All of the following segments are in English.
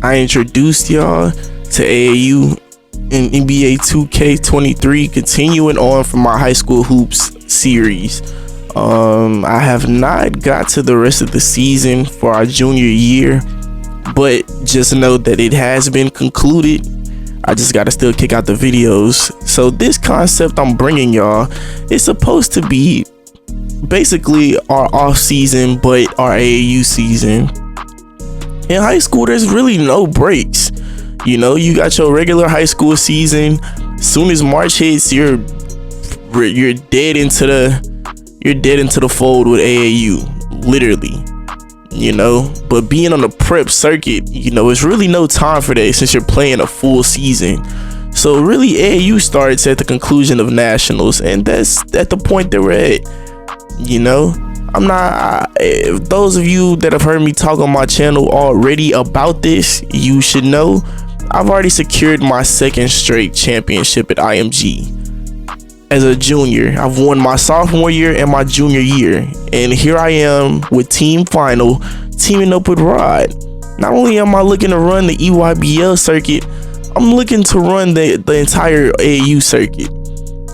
I introduced y'all to AAU and NBA 2K23, continuing on from my high school hoops series. I have not got to the rest of the season for our junior year, but just know that it has been concluded. I just gotta still kick out the videos. So this concept I'm bringing y'all is supposed to be basically our off season, but our AAU season. In high school, there's really no breaks. You know, you got your regular high school season. Soon as March hits, you're dead into the fold with AAU, literally. You know, but being on the prep circuit, you know, it's really no time for that since you're playing a full season. So really, AAU starts at the conclusion of nationals, and that's at the point that we're at. You know, if those of you that have heard me talk on my channel already about this, you should know I've already secured my second straight championship at IMG. As a junior, I've won my sophomore year and my junior year, and here I am with team final, teaming up with Rod. Not only am I looking to run the EYBL circuit, I'm looking to run the entire AAU circuit.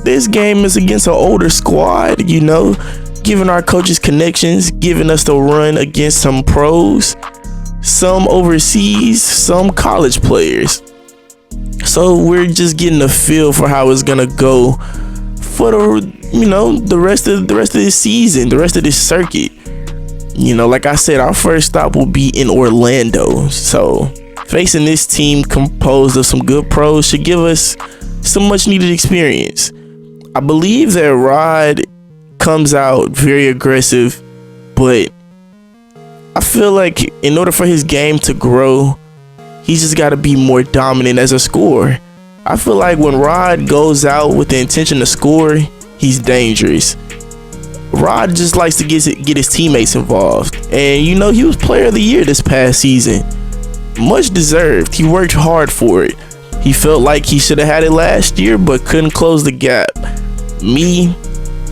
This game is against an older squad, you know, giving our coaches connections, giving us the run against some pros, some overseas, some college players. So we're just getting a feel for how it's gonna go for the rest of this season, the rest of this circuit. You know, like I said, our first stop will be in Orlando. So facing this team composed of some good pros should give us some much needed experience. I believe that Rod comes out very aggressive, but I feel like in order for his game to grow, he's just got to be more dominant as a scorer. I feel like when Rod goes out with the intention to score, he's dangerous. Rod just likes to get his teammates involved, and you know, he was player of the year this past season. Much deserved. He worked hard for it. He felt like he should have had it last year, but couldn't close the gap. Me,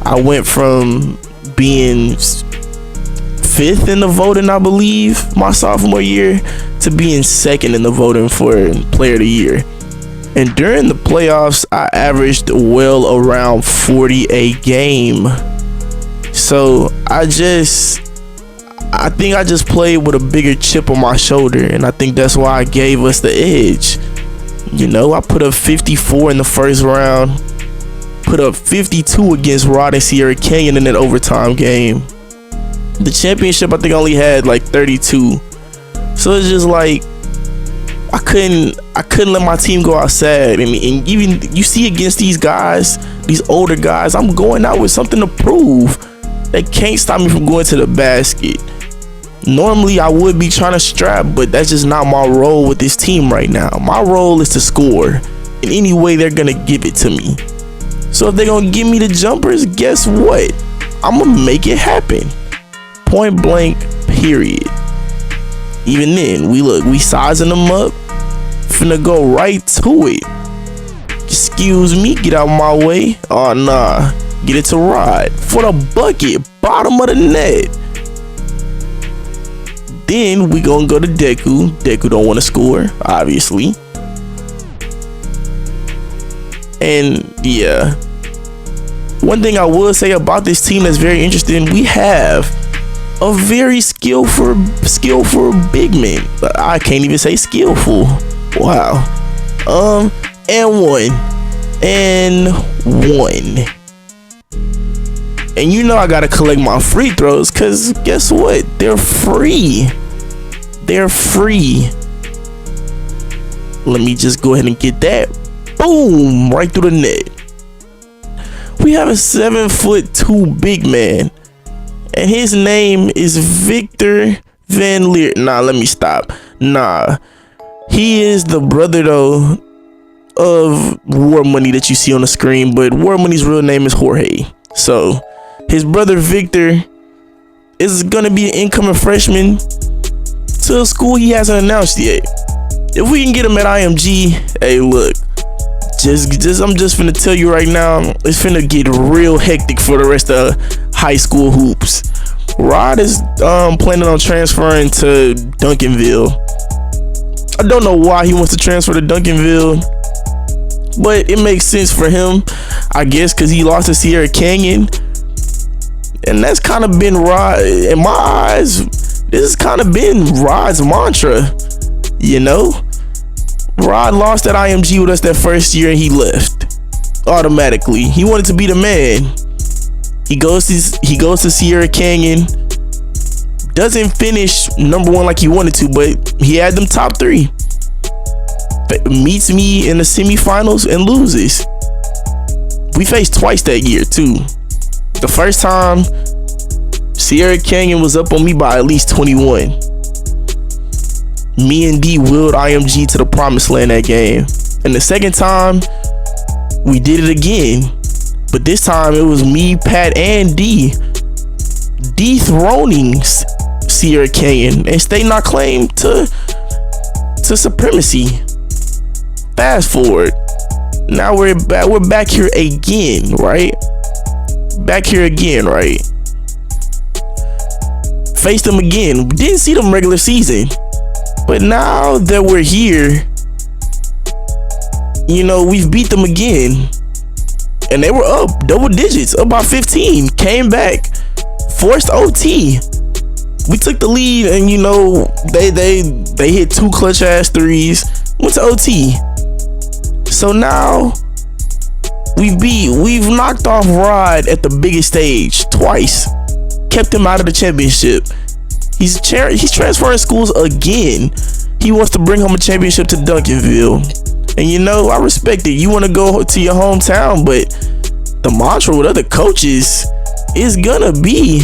I went from being 5th in the voting, I believe, my sophomore year, to being 2nd in the voting for player of the year. And during the playoffs, I averaged well around 40 a game. So I think I just played with a bigger chip on my shoulder, and I think that's why I gave us the edge. You know, I put up 54 in the first round, put up 52 against Rod and Sierra Canyon in that overtime game. The championship, I think, only had like 32. So it's just like I couldn't let my team go outside, and even you see against these guys, these older guys, I'm going out with something to prove. They can't stop me from going to the basket. Normally I would be trying to strap, but that's just not my role with this team right now. My role is to score in any way they're gonna give it to me. So if they're gonna give me the jumpers, guess what? I'm gonna make it happen. Point blank, period. Even then, we sizing them up, finna go right to it. Excuse me, get out of my way. Oh nah, get it to Rod for the bucket, bottom of the net. Then we gonna go to Deku. Deku don't want to score, obviously. And yeah, one thing I will say about this team that's very interesting, we have a very skillful big man. I can't even say skillful. Wow. And one. And you know I gotta collect my free throws, cause guess what? They're free. They're free. Let me just go ahead and get that. Boom! Right through the net. We have a 7'2" big man, and his name is Victor Van Leer. Nah, let me stop. Nah, he is the brother though of War Money that you see on the screen, but War Money's real name is Jorge. So his brother Victor is gonna be an incoming freshman to a school he hasn't announced yet. If we can get him at IMG, hey, look, I'm just finna tell you right now, it's finna get real hectic for the rest of high school hoops. Rod is planning on transferring to Duncanville. I don't know why he wants to transfer to Duncanville, but it makes sense for him, I guess, because he lost to Sierra Canyon. And that's kind of been Rod, in my eyes, this has kind of been Rod's mantra, you know? Rod lost at IMG with us that first year and he left automatically. He wanted to be the man. He goes to Sierra Canyon, doesn't finish number one like he wanted to, but he had them top three. Meets me in the semifinals and loses. We faced twice that year too. The first time, Sierra Canyon was up on me by at least 21. Me and D willed IMG to the promised land that game. And the second time, we did it again. But this time it was me, Pat, and D dethroning Sierra Canyon and stating our claim to supremacy. Fast forward. Now we're back here again, right? Back here again, right? Faced them again. We didn't see them regular season. But now that we're here, you know, we've beat them again. And they were up double digits, up by 15. Came back, forced OT. We took the lead, and you know, they hit 2 clutch ass threes. Went to OT. So now we've knocked off Rod at the biggest stage twice. Kept him out of the championship. He's transferring schools again. He wants to bring home a championship to Duncanville. And you know, I respect it. You want to go to your hometown, but the mantra with other coaches is gonna be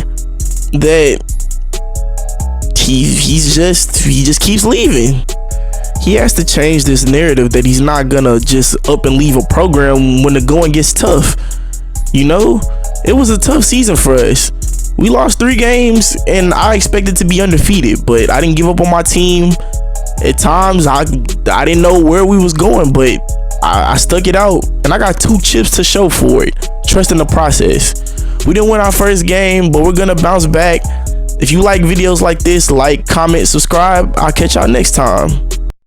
that he just keeps leaving. He has to change this narrative that he's not gonna just up and leave a program when the going gets tough. You know, it was a tough season for us. We lost 3 games and I expected to be undefeated, but I didn't give up on my team. At times I didn't know where we was going, but I stuck it out and I got 2 chips to show for it. Trust in the process. We didn't win our first game, but we're gonna bounce back. If you like videos like this, like, comment, subscribe. I'll catch y'all next time.